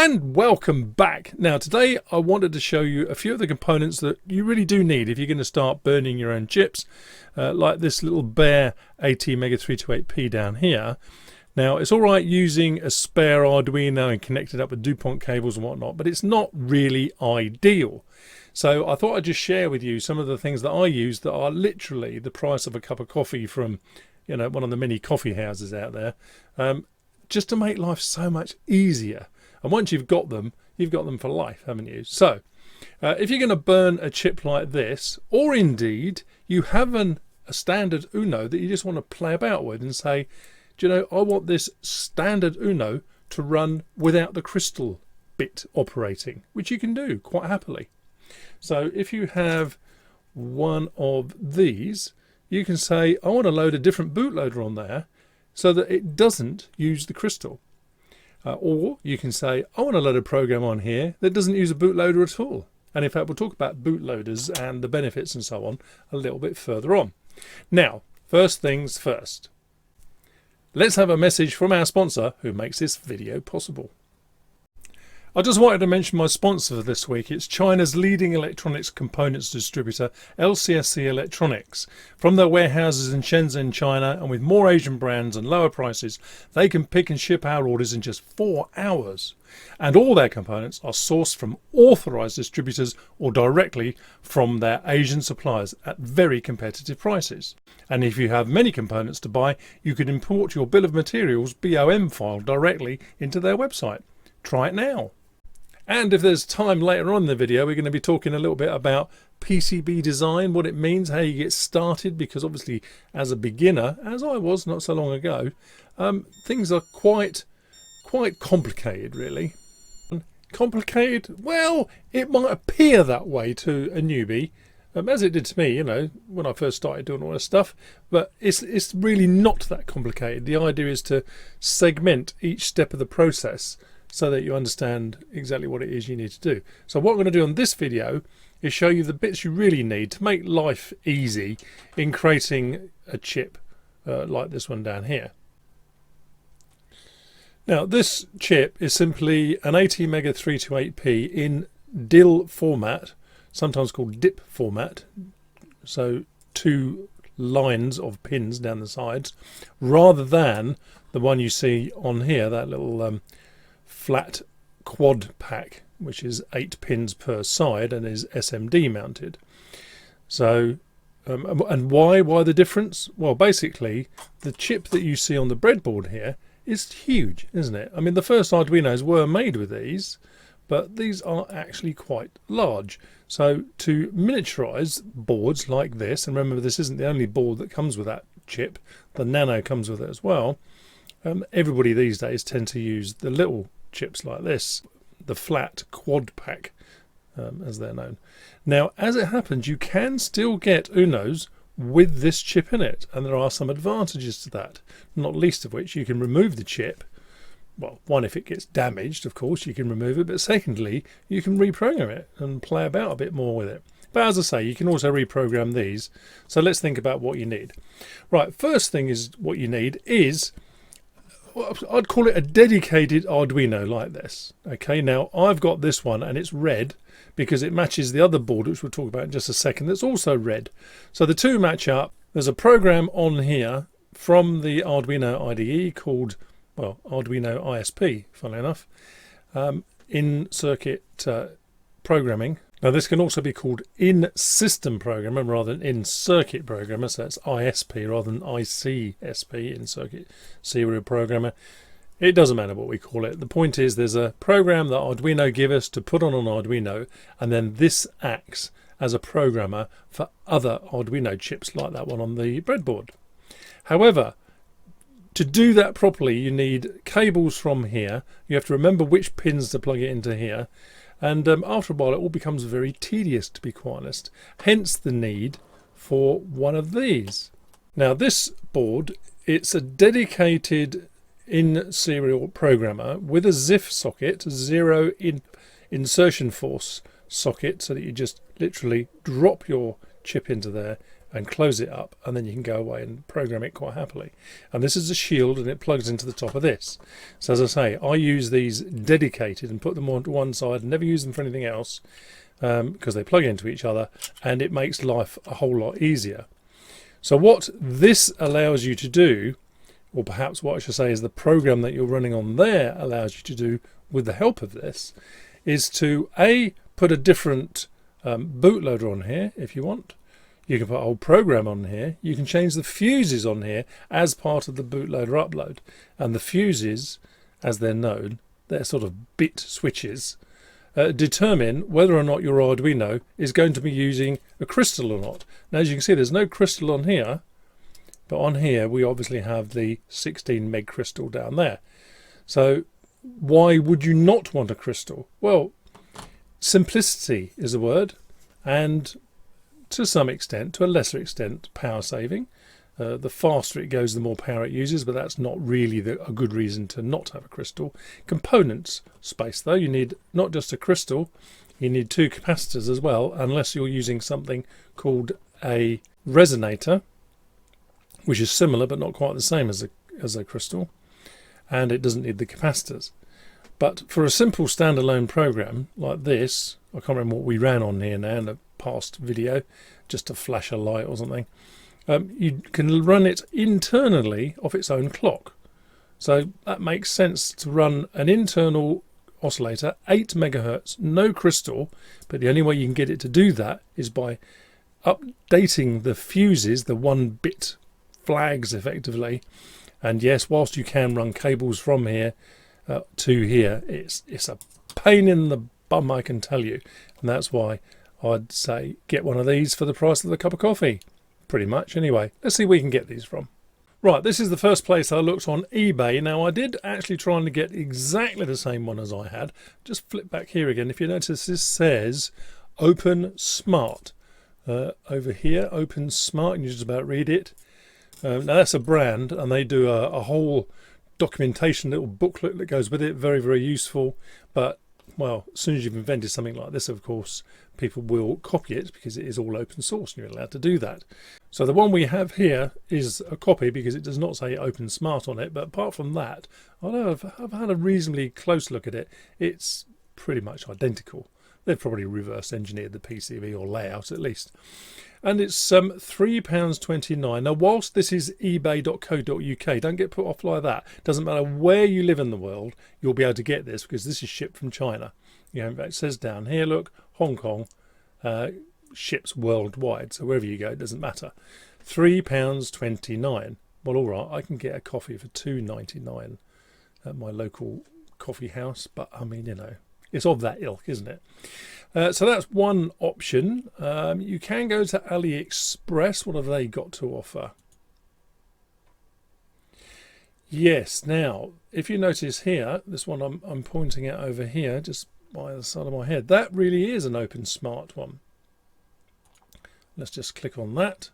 And welcome back. Now today I wanted to show you a few of the components that you really do need if you're going to start burning your own chips, like this little bare ATMega328P down here. Now it's alright using a spare Arduino and connect it up with DuPont cables and whatnot, but it's not really ideal. So I thought I'd just share with you some of the things that I use that are literally the price of a cup of coffee from, you know, one of the many coffee houses out there, just to make life so much easier. And once you've got them for life, haven't you? So if you're going to burn a chip like this, or indeed you have a standard Uno that you just want to play about with and say, do you know, I want this standard Uno to run without the crystal bit operating, which you can do quite happily. So if you have one of these, you can say, I want to load a different bootloader on there so that it doesn't use the crystal. Or you can say, I want to load a program on here that doesn't use a bootloader at all. And in fact, we'll talk about bootloaders and the benefits and so on a little bit further on. Now, first things first. Let's have a message from our sponsor who makes this video possible. I just wanted to mention my sponsor for this week. It's China's leading electronics components distributor, LCSC Electronics. From their warehouses in Shenzhen, China, and with more Asian brands and lower prices, they can pick and ship our orders in just 4 hours. And all their components are sourced from authorized distributors or directly from their Asian suppliers at very competitive prices. And if you have many components to buy, you can import your bill of materials BOM file directly into their website. Try it now. And if there's time later on in the video, we're going to be talking a little bit about PCB design, what it means, how you get started, because obviously as a beginner, as I was not so long ago, things are quite complicated really. Complicated? Well, it might appear that way to a newbie, as it did to me, you know, when I first started doing all this stuff, but it's really not that complicated. The idea is to segment each step of the process so that you understand exactly what it is you need to do. So what I'm going to do on this video is show you the bits you really need to make life easy in creating a chip like this one down here. Now this chip is simply an ATMega328P in DIL format, sometimes called DIP format, so 2 lines of pins down the sides, rather than the one you see on here, that little flat quad pack, which is 8 pins per side and is SMD mounted. So and why the difference? Well, basically the chip that you see on the breadboard here is huge, isn't it? I mean, the first Arduinos were made with these, but these are actually quite large. So to miniaturize boards like this, and remember this isn't the only board that comes with that chip, the Nano comes with it as well. Everybody these days tend to use the little chips like this, the flat quad pack, as they're known. Now, as it happens, you can still get Unos with this chip in it, and there are some advantages to that, not least of which you can remove the chip. Well, one, if it gets damaged, of course, you can remove it, but secondly, you can reprogram it and play about a bit more with it. But as I say, you can also reprogram these. So let's think about what you need. Right, first thing is what you need is, I'd call it a dedicated Arduino like this. Okay, now I've got this one and it's red because it matches the other board, which we'll talk about in just a second, that's also red. So the two match up. There's a program on here from the Arduino IDE called, well, Arduino ISP, funnily enough, in circuit programming. Now this can also be called in-system programmer rather than in-circuit programmer, so it's ISP rather than ICSP, in-circuit serial programmer. It doesn't matter what we call it. The point is there's a program that Arduino give us to put on an Arduino, and then this acts as a programmer for other Arduino chips like that one on the breadboard. However, to do that properly you need cables from here. You have to remember which pins to plug it into here. And after a while it all becomes very tedious, to be quite honest. Hence the need for one of these. Now this board, it's a dedicated in-serial programmer with a ZIF socket, zero insertion force socket, so that you just literally drop your chip into there and close it up, and then you can go away and program it quite happily. And this is a shield, and it plugs into the top of this. So as I say, I use these dedicated and put them onto one side and never use them for anything else, because they plug into each other, and it makes life a whole lot easier. So what this allows you to do, or perhaps what I should say is the program that you're running on there allows you to do with the help of this, is to put a different bootloader on here if you want. You can put a whole program on here. You can change the fuses on here as part of the bootloader upload. And the fuses, as they're known, they're sort of bit switches, determine whether or not your Arduino is going to be using a crystal or not. Now, as you can see, there's no crystal on here, but on here we obviously have the 16 meg crystal down there. So why would you not want a crystal? Well, simplicity is a word, and to some extent, to a lesser extent, power saving. The faster it goes, the more power it uses, but that's not really a good reason to not have a crystal. Components space, though. You need not just a crystal, you need two capacitors as well, unless you're using something called a resonator, which is similar but not quite the same as a crystal, and it doesn't need the capacitors. But for a simple standalone program like this, I can't remember what we ran on here now in a past video, just to flash a light or something, you can run it internally off its own clock. So that makes sense to run an internal oscillator, 8 megahertz, no crystal, but the only way you can get it to do that is by updating the fuses, the 1-bit flags effectively. And yes, whilst you can run cables from here to here, it's a pain in the bum, I can tell you, and that's why I'd say get one of these for the price of the cup of coffee, pretty much. Anyway, let's see where we can get these from. Right, this is the first place I looked on eBay. Now, I did actually try to get exactly the same one as I had. Just flip back here again. If you notice, this says Open Smart. Over here, Open Smart, and you just about read it. Now, that's a brand, and they do a whole documentation, little booklet that goes with it. Very, very useful. But, well, as soon as you've invented something like this, of course, people will copy it because it is all open source and you're allowed to do that. So the one we have here is a copy because it does not say Open Smart on it. But apart from that, although I've had a reasonably close look at it, it's pretty much identical. They've probably reverse engineered the PCB or layout at least. And it's £3.29. Now, whilst this is ebay.co.uk, don't get put off like that. Doesn't matter where you live in the world, you'll be able to get this because this is shipped from China. You know, in fact, it says down here, look, Hong Kong, ships worldwide. So wherever you go, it doesn't matter. £3.29. Well, all right, I can get a coffee for £2.99 at my local coffee house. But I mean, you know, it's of that ilk, isn't it? So that's one option. You can go to AliExpress. What have they got to offer? Yes, now, if you notice here, this one I'm pointing at over here, just by the side of my head, that really is an Open Smart one. Let's just click on that.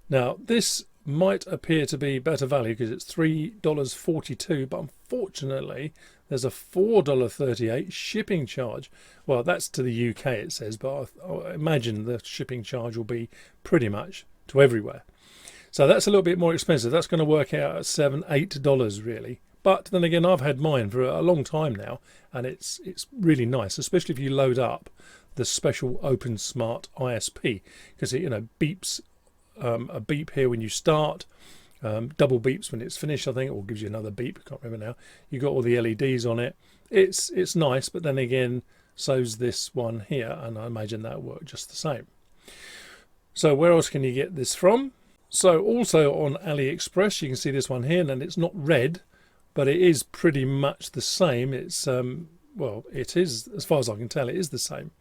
Now, this might appear to be better value because it's $3.42, but unfortunately there's a $4.38 shipping charge. Well, that's to the UK it says, but I imagine the shipping charge will be pretty much to everywhere. So that's a little bit more expensive. That's going to work out at $7–8 really. But then again, I've had mine for a long time now, and it's really nice, especially if you load up the special Open Smart ISP, because it, you know, beeps a beep here when you start, double beeps when it's finished, I think, or gives you another beep. I can't remember now. You got all the LEDs on it. It's nice, but then again, so's this one here, and I imagine that'll work just the same. So where else can you get this from? So also on AliExpress, you can see this one here, and it's not red, but it is pretty much the same. It's well, it is, as far as I can tell, it is the same.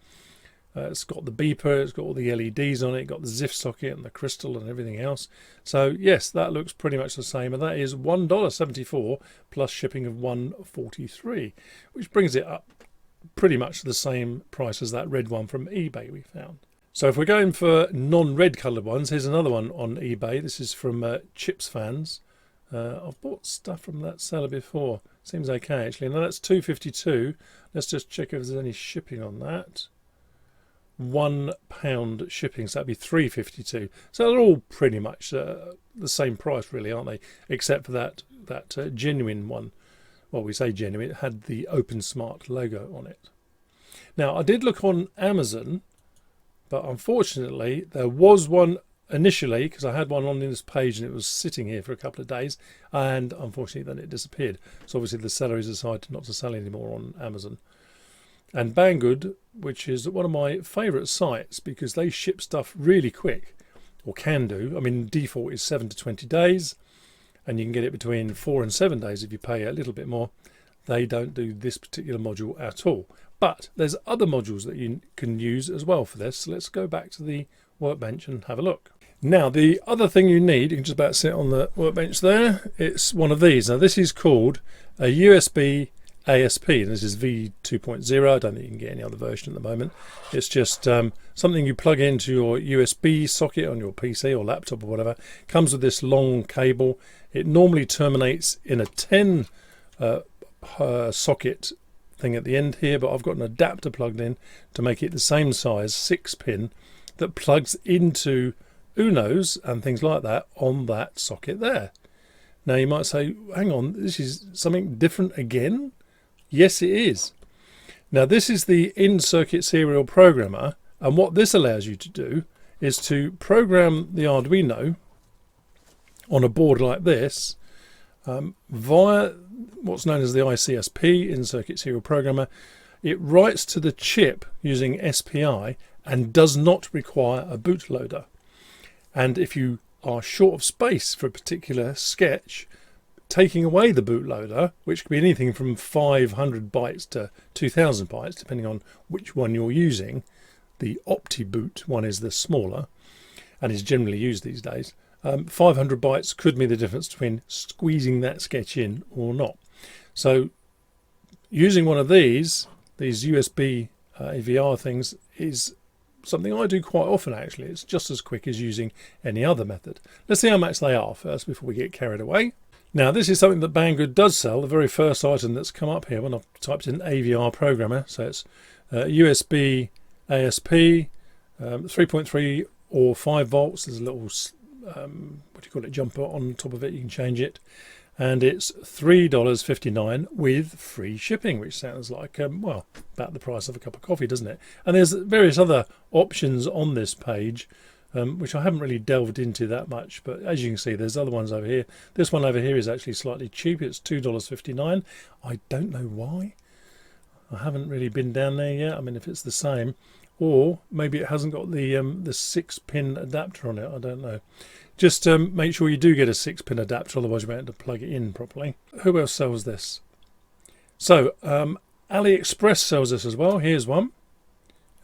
It's got the beeper, it's got all the LEDs on it, got the ZIF socket and the crystal and everything else. So yes, that looks pretty much the same, and that is $1.74 plus shipping of $1.43, which brings it up pretty much the same price as that red one from eBay we found. So if we're going for non-red coloured ones, here's another one on eBay. This is from Chips Fans. I've bought stuff from that seller before. Seems okay actually. Now that's $2.52. Let's just check if there's any shipping on that. £1 shipping, so that'd be £3.52. So they're all pretty much the same price, really, aren't they? Except for that genuine one. Well, we say genuine, it had the OpenSmart logo on it. Now, I did look on Amazon, but unfortunately there was one initially, because I had one on this page and it was sitting here for a couple of days, and unfortunately then it disappeared. So obviously the seller has decided not to sell anymore on Amazon. And Banggood, which is one of my favourite sites because they ship stuff really quick, or can do. I mean, default is 7 to 20 days, and you can get it between 4 and 7 days if you pay a little bit more. They don't do this particular module at all. But there's other modules that you can use as well for this. So let's go back to the workbench and have a look. Now, the other thing you need, you can just about sit on the workbench there, it's one of these. Now, this is called a USB ASP, and this is V2.0. I don't think you can get any other version at the moment. It's just something you plug into your USB socket on your PC or laptop or whatever. Comes with this long cable. It normally terminates in a 10 socket thing at the end here, but I've got an adapter plugged in to make it the same size, 6-pin, that plugs into Unos and things like that on that socket there. Now you might say, hang on, this is something different again? Yes, it is. Now this is the in-circuit serial programmer, and what this allows you to do is to program the Arduino on a board like this via what's known as the ICSP, in-circuit serial programmer. It writes to the chip using SPI and does not require a bootloader. And if you are short of space for a particular sketch, taking away the bootloader, which could be anything from 500 bytes to 2000 bytes, depending on which one you're using. The OptiBoot one is the smaller and is generally used these days. 500 bytes could be the difference between squeezing that sketch in or not. So using one of these USB AVR things is something I do quite often actually. It's just as quick as using any other method. Let's see how much they are first before we get carried away. Now this is something that Banggood does sell, the very first item that's come up here when I've typed in AVR programmer. So it's USB ASP, 3.3 or 5 volts. There's a little, what do you call it, jumper on top of it. You can change it. And it's $3.59 with free shipping, which sounds like, well, about the price of a cup of coffee, doesn't it? And there's various other options on this page, which I haven't really delved into that much. But as you can see, there's other ones over here. This one over here is actually slightly cheap. It's $2.59. I don't know why. I haven't really been down there yet. I mean, if it's the same, or maybe it hasn't got the 6-pin adapter on it. I don't know. Just make sure you do get a 6-pin adapter, otherwise you won't be able to plug it in properly. Who else sells this? So AliExpress sells this as well. Here's one.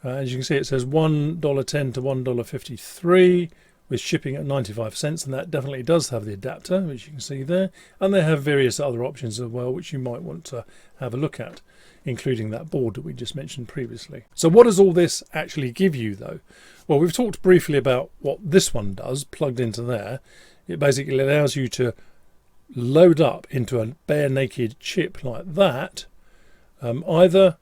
As you can see, it says $1.10 to $1.53 with shipping at 95 cents, and that definitely does have the adapter, which you can see there. And they have various other options as well, which you might want to have a look at, including that board that we just mentioned previously. So what does all this actually give you though? Well, we've talked briefly about what this one does, plugged into there. It basically allows you to load up into a bare naked chip like that, either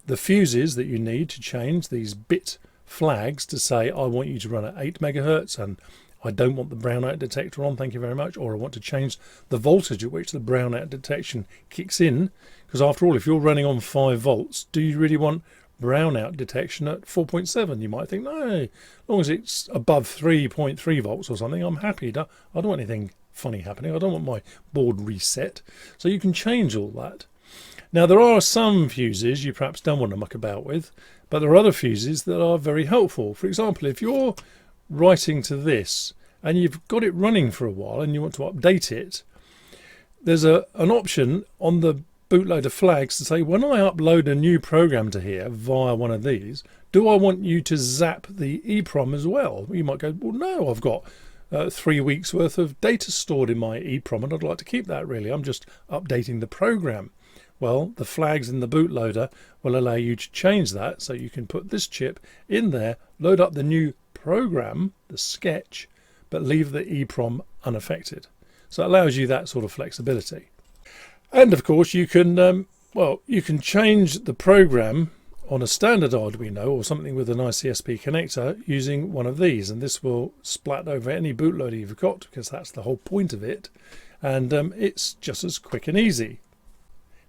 the fuses that you need to change these bit flags to say, I want you to run at 8 megahertz and I don't want the brownout detector on, thank you very much, or I want to change the voltage at which the brownout detection kicks in, because after all, if you're running on 5 volts, do you really want brownout detection at 4.7? You might think, no, as long as it's above 3.3 volts or something, I'm happy. I don't want anything funny happening. I don't want my board reset. So you can change all that. Now, there are some fuses you perhaps don't want to muck about with, but there are other fuses that are very helpful. For example, if you're writing to this and you've got it running for a while and you want to update it, there's an option on the bootloader flags to say, when I upload a new program to here via one of these, do I want you to zap the EEPROM as well? You might go, well, no, I've got 3 weeks worth of data stored in my EEPROM and I'd like to keep that really. I'm just updating the program. Well, the flags in the bootloader will allow you to change that, so you can put this chip in there, load up the new program, the sketch, but leave the EEPROM unaffected. So it allows you that sort of flexibility. And of course you can, well, you can change the program on a standard Arduino or something with an ICSP connector using one of these, and this will splat over any bootloader you've got, because that's the whole point of it, and it's just as quick and easy.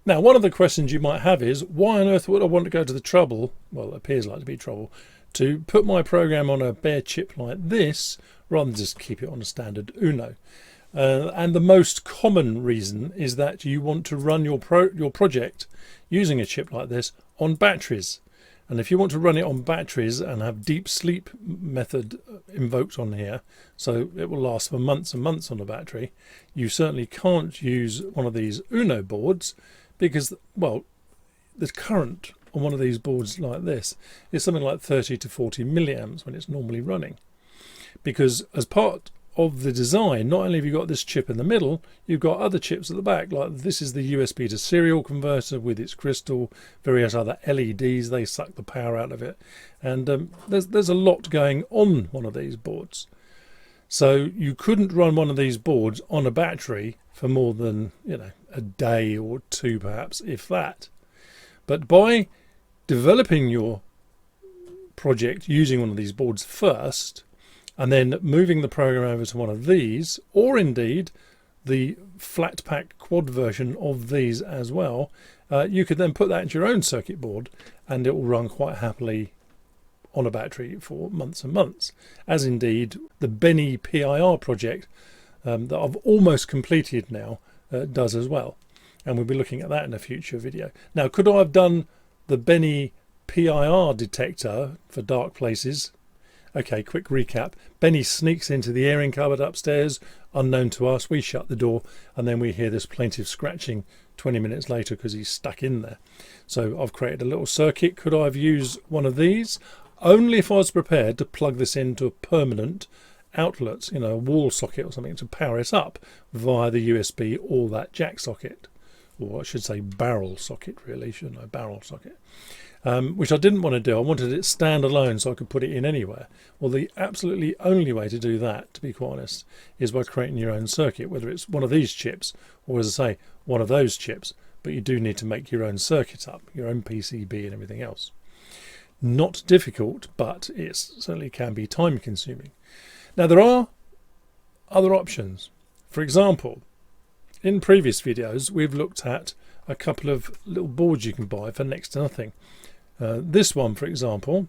Now, one of the questions you might have is, why on earth would I want to go to the trouble, well, it appears like to be trouble, to put my program on a bare chip like this rather than just keep it on a standard Uno? And the most common reason is that you want to run your project using a chip like this on batteries. And if you want to run it on batteries and have deep sleep method invoked on here, so it will last for months and months on a battery, you certainly can't use one of these Uno boards, because, well, the current on one of these boards like this is something like 30 to 40 milliamps when it's normally running. Because as part of the design, not only have you got this chip in the middle, you've got other chips at the back, like this is the USB to serial converter with its crystal, various other LEDs, they suck the power out of it, and there's a lot going on one of these boards. So you couldn't run one of these boards on a battery for more than, you know, a day or two perhaps, if that. But by developing your project using one of these boards first, and then moving the program over to one of these, or indeed the flat pack quad version of these as well, you could then put that into your own circuit board and it will run quite happily on a battery for months and months, as indeed the Benny PIR project that I've almost completed now does as well. And we'll be looking at that in a future video. Now, could I have done the Benny PIR detector for dark places? Okay, quick recap. Benny sneaks into the airing cupboard upstairs, unknown to us. We shut the door, and then we hear this plaintive scratching 20 minutes later because he's stuck in there. So I've created a little circuit. Could I have used one of these? Only if I was prepared to plug this into a permanent outlet, you know, a wall socket or something, to power it up via the USB or that jack socket. Or I should say barrel socket, really, shouldn't I? Barrel socket. Which I didn't want to do. I wanted it standalone so I could put it in anywhere. Well, the absolutely only way to do that, to be quite honest, is by creating your own circuit, whether it's one of these chips or, as I say, one of those chips. But you do need to make your own circuit up, your own PCB and everything else. Not difficult, but it certainly can be time consuming. Now, there are other options. For example, in previous videos, we've looked at a couple of little boards you can buy for next to nothing. This one, for example,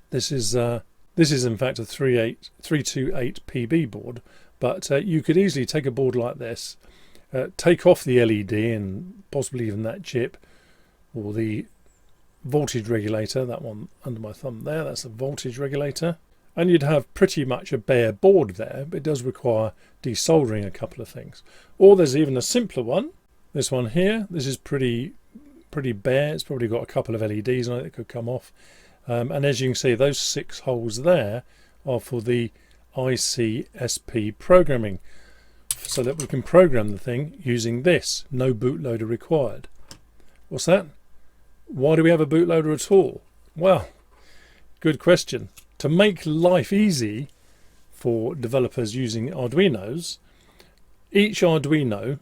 this is in fact a 328PB board, but you could easily take a board like this, take off the LED and possibly even that chip, or the voltage regulator, that one under my thumb there, that's a voltage regulator, and you'd have pretty much a bare board there, but it does require desoldering a couple of things. Or there's even a simpler one, this one here. This is pretty bare. It's probably got a couple of LEDs on it that could come off, and as you can see, those 6 holes there are for the ICSP programming, so that we can program the thing using this. No bootloader required. What's that? Why do we have a bootloader at all? Well, good question. To make life easy for developers using Arduinos, each Arduino,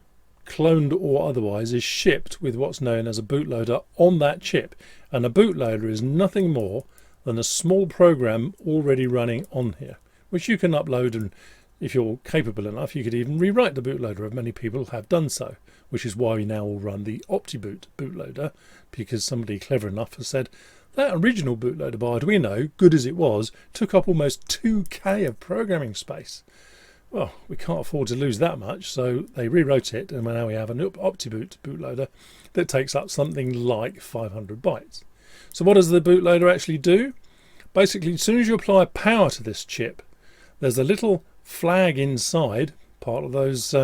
cloned or otherwise, is shipped with what's known as a bootloader on that chip, and a bootloader is nothing more than a small program already running on here, which you can upload, and if you're capable enough you could even rewrite the bootloader. Many people have done so, which is why we now all run the OptiBoot bootloader, because somebody clever enough has said that original bootloader by Arduino, good as it was, took up almost 2K of programming space. Well, we can't afford to lose that much, so they rewrote it, and now we have an OptiBoot bootloader that takes up something like 500 bytes. So what does the bootloader actually do? Basically, as soon as you apply power to this chip, there's a little flag inside, part of those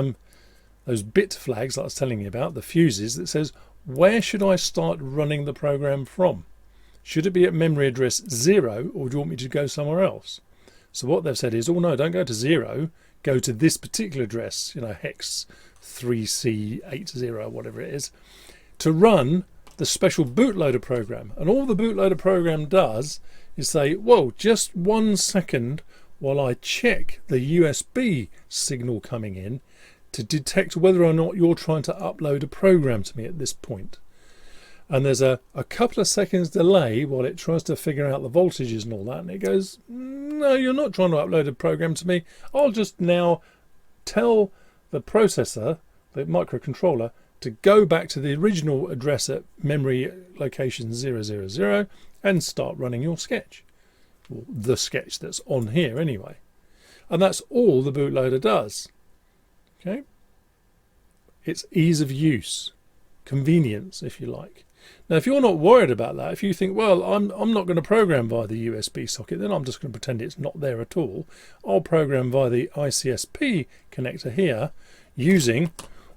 bit flags that I was telling you about, the fuses, that says, where should I start running the program from? Should it be at memory address 0, or do you want me to go somewhere else? So what they've said is, oh no, don't go to 0, go to this particular address, you know, hex 3C80, whatever it is, to run the special bootloader program. And all the bootloader program does is say, whoa, just 1 second while I check the USB signal coming in to detect whether or not you're trying to upload a program to me at this point. and there's a couple of seconds delay while it tries to figure out the voltages and all that, and it goes, no, you're not trying to upload a program to me. I'll just now tell the processor, the microcontroller, to go back to the original address at memory location 000 and start running your sketch. Well, the sketch that's on here anyway. And that's all the bootloader does. Okay? It's ease of use, convenience, if you like. Now, if you're not worried about that, if you think, well, I'm not going to program via the USB socket, then I'm just going to pretend it's not there at all. I'll program via the ICSP connector here using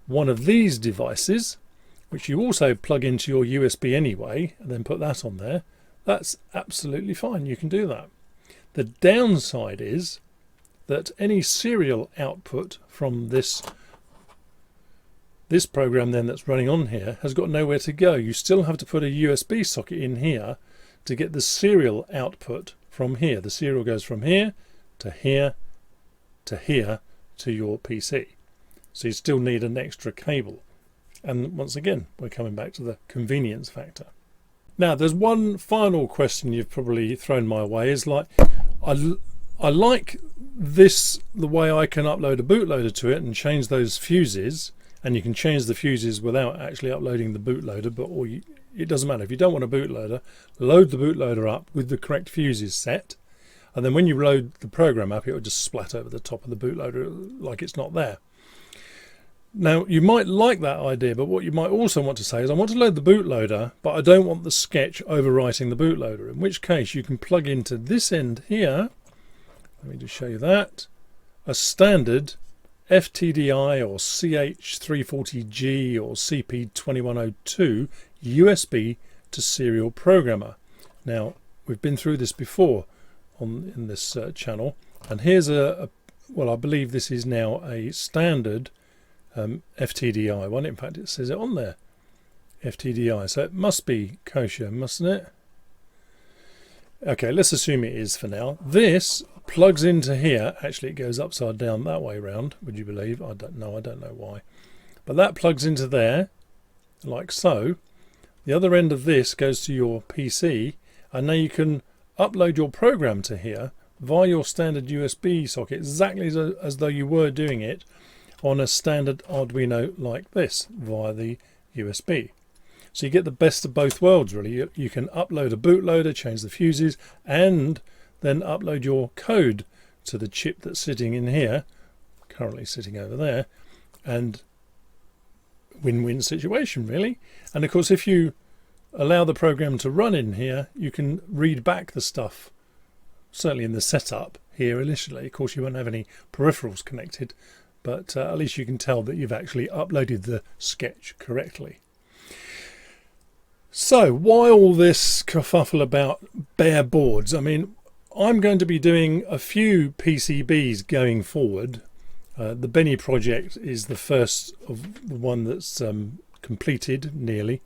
one of these devices, which you also plug into your USB anyway, and then put that on there. That's absolutely fine. You can do that. The downside is that any serial output from this program then that's running on here has got nowhere to go. You still have to put a USB socket in here to get the serial output from here. The serial goes from here to here to here to your PC. So you still need an extra cable. And once again, we're coming back to the convenience factor. Now, there's one final question you've probably thrown my way, is like, I like this, the way I can upload a bootloader to it and change those fuses. And you can change the fuses without actually uploading the bootloader, but it doesn't matter. If you don't want a bootloader, load the bootloader up with the correct fuses set, and then when you load the program up, it will just splat over the top of the bootloader like it's not there. Now, you might like that idea, but what you might also want to say is, I want to load the bootloader, but I don't want the sketch overwriting the bootloader, in which case you can plug into this end here, let me just show you that, a standard FTDI or CH340G or CP2102 USB to serial programmer. Now, we've been through this before in this channel, and here's well, I believe this is now a standard FTDI one. In fact, it says it on there, FTDI, so it must be kosher, mustn't it? Okay, let's assume it is for now. This plugs into here. Actually, it goes upside down that way round, would you believe? I don't know why. But that plugs into there, like so. The other end of this goes to your PC, and now you can upload your program to here via your standard USB socket, exactly as though you were doing it on a standard Arduino like this, via the USB. So you get the best of both worlds, really. You can upload a bootloader, change the fuses, and then upload your code to the chip that's sitting in here, currently sitting over there, and win-win situation, really. And of course, if you allow the program to run in here, you can read back the stuff, certainly in the setup here initially. Of course, you won't have any peripherals connected, but at least you can tell that you've actually uploaded the sketch correctly. So why all this kerfuffle about bare boards? I mean, I'm going to be doing a few PCBs going forward. The Benny project is the first of the one that's completed nearly.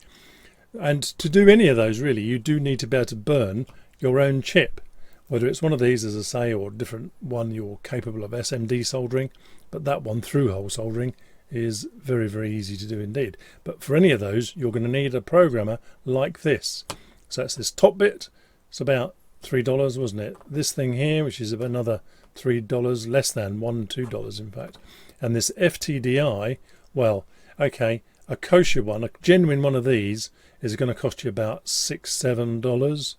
And to do any of those, really, you do need to be able to burn your own chip. Whether it's one of these, as I say, or a different one, you're capable of SMD soldering. But that one, through-hole soldering, is very, very easy to do indeed. But for any of those, you're going to need a programmer like this. So that's this top bit. It's about $3, wasn't it? This thing here, which is about another $3, less than $2 in fact. And this FTDI, well, okay, a kosher one, a genuine one of these, is going to cost you about $6–7.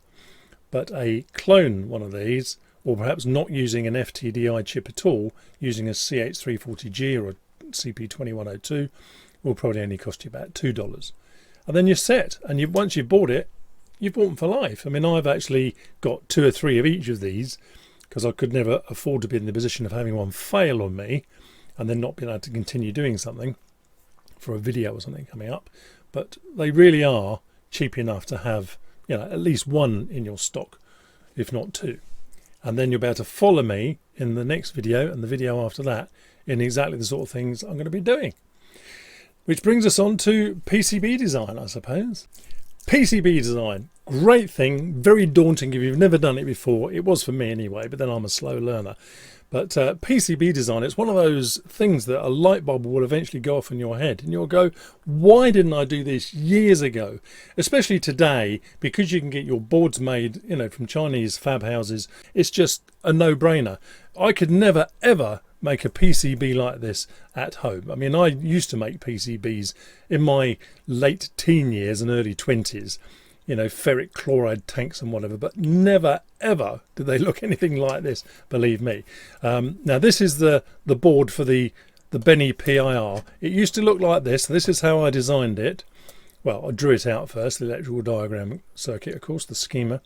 But a clone one of these, or perhaps not using an FTDI chip at all, using a CH340G or a CP2102, will probably only cost you about $2. And then you're set, and once you've bought it, you've bought them for life. I mean, I've actually got 2 or 3 of each of these, because I could never afford to be in the position of having one fail on me and then not being able to continue doing something for a video or something coming up. But they really are cheap enough to have, you know, at least one in your stock, if not 2. And then you'll be able to follow me in the next video and the video after that in exactly the sort of things I'm going to be doing. Which brings us on to PCB design, I suppose. PCB design, great thing, very daunting if you've never done it before. It was for me anyway, but then I'm a slow learner. But PCB design, it's one of those things that a light bulb will eventually go off in your head and you'll go, why didn't I do this years ago? Especially today, because you can get your boards made, you know, from Chinese fab houses. It's just a no-brainer. I could never ever make a PCB like this at home. I mean, I used to make PCBs in my late teen years and early 20s, you know, ferric chloride tanks and whatever, but never ever did they look anything like this, believe me. Now this is the board for the Benny PIR. It used to look like this. This is how I designed it. Well, I drew it out first, the electrical diagram circuit, of course, the schema.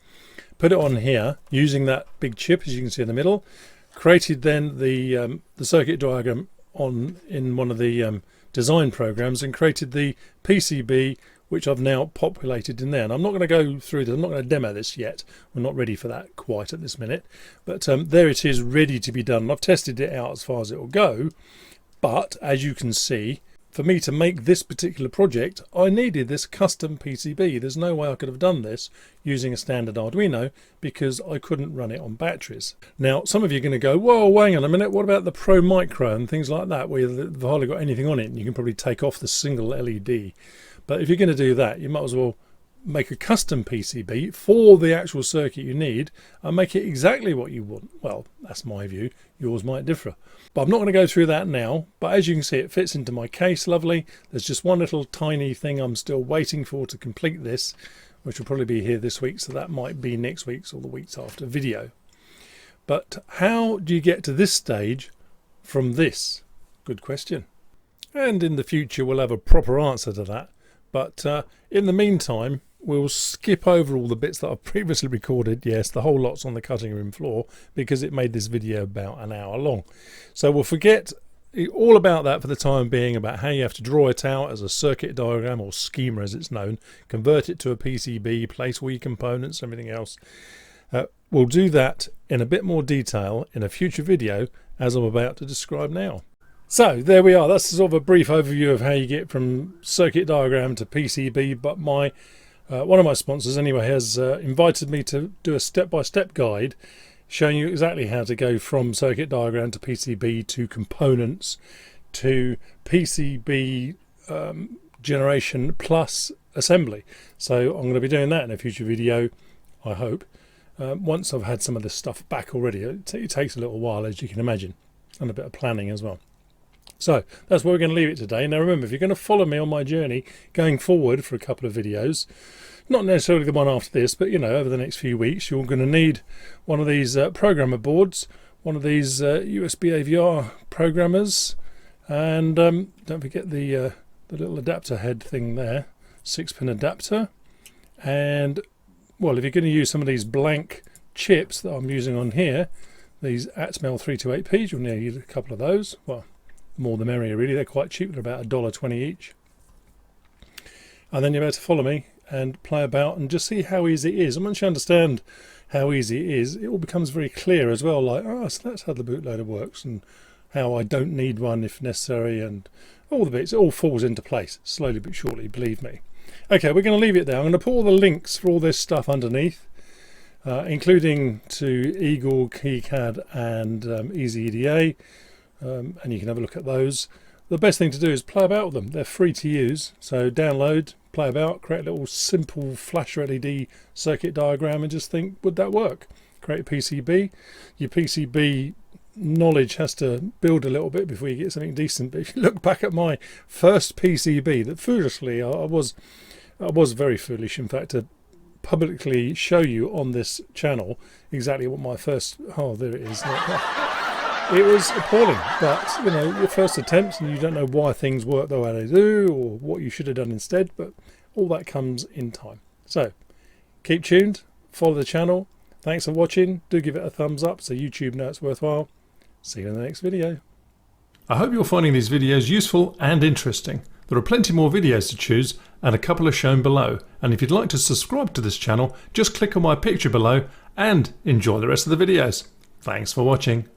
Put it on here using that big chip, as you can see in the middle. Created then the circuit diagram in one of the design programs and created the PCB, which I've now populated in there. And I'm not going to go through this, I'm not going to demo this yet. We're not ready for that quite at this minute. But there it is, ready to be done. I've tested it out as far as it will go. But as you can see, for me to make this particular project, I needed this custom PCB. There's no way I could have done this using a standard Arduino because I couldn't run it on batteries. Now, some of you are going to go, whoa, hang on a minute, what about the Pro Micro and things like that, where you've hardly got anything on it and you can probably take off the single LED. But if you're going to do that, you might as well make a custom PCB for the actual circuit you need and make it exactly what you want. Well, that's my view. Yours might differ. But I'm not going to go through that now. But as you can see, it fits into my case lovely. There's just one little tiny thing I'm still waiting for to complete this, which will probably be here this week. So that might be next week's or the week's after video. But how do you get to this stage from this? Good question. And in the future, we'll have a proper answer to that. But in the meantime, we'll skip over all the bits that I've previously recorded. Yes, the whole lot's on the cutting room floor because it made this video about an hour long. So we'll forget all about that for the time being, about how you have to draw it out as a circuit diagram or schema as it's known, convert it to a PCB, place all your components, everything else. We'll do that in a bit more detail in a future video as I'm about to describe now. So there we are. That's sort of a brief overview of how you get from circuit diagram to PCB. But my one of my sponsors anyway has invited me to do a step-by-step guide showing you exactly how to go from circuit diagram to PCB to components to PCB generation plus assembly. So I'm going to be doing that in a future video, I hope, once I've had some of this stuff back already. It takes a little while, as you can imagine, and a bit of planning as well. So that's where we're going to leave it today. Now remember, if you're going to follow me on my journey going forward for a couple of videos, not necessarily the one after this, but you know, over the next few weeks, you're going to need one of these programmer boards, one of these USB AVR programmers, and don't forget the little adapter head thing there, 6-pin adapter. And well, if you're going to use some of these blank chips that I'm using on here, these ATMega328P, you'll need a couple of those. Well, more the merrier really. They're quite cheap. They're about $1.20 each. And then you're able to follow me and play about and just see how easy it is. And once you understand how easy it is, it all becomes very clear as well, like, oh, so that's how the bootloader works and how I don't need one if necessary, and all the bits. It all falls into place slowly but surely, believe me. Okay, we're going to leave it there. I'm going to put all the links for all this stuff underneath, including to Eagle, KiCad and EasyEDA. And you can have a look at those. The best thing to do is play about with them. They're free to use, so download, play about, create a little simple flash LED circuit diagram and just think, would that work? Create a PCB. Your PCB knowledge has to build a little bit before you get something decent. But if you look back at my first PCB, that foolishly, I was very foolish in fact to publicly show you on this channel exactly what my first, oh there it is. It was appalling, but you know, your first attempt and you don't know why things work the way they do or what you should have done instead, but all that comes in time. So keep tuned, follow the channel. Thanks for watching. Do give it a thumbs up so YouTube knows it's worthwhile. See you in the next video. I hope you're finding these videos useful and interesting. There are plenty more videos to choose and a couple are shown below. And if you'd like to subscribe to this channel, just click on my picture below and enjoy the rest of the videos. Thanks for watching.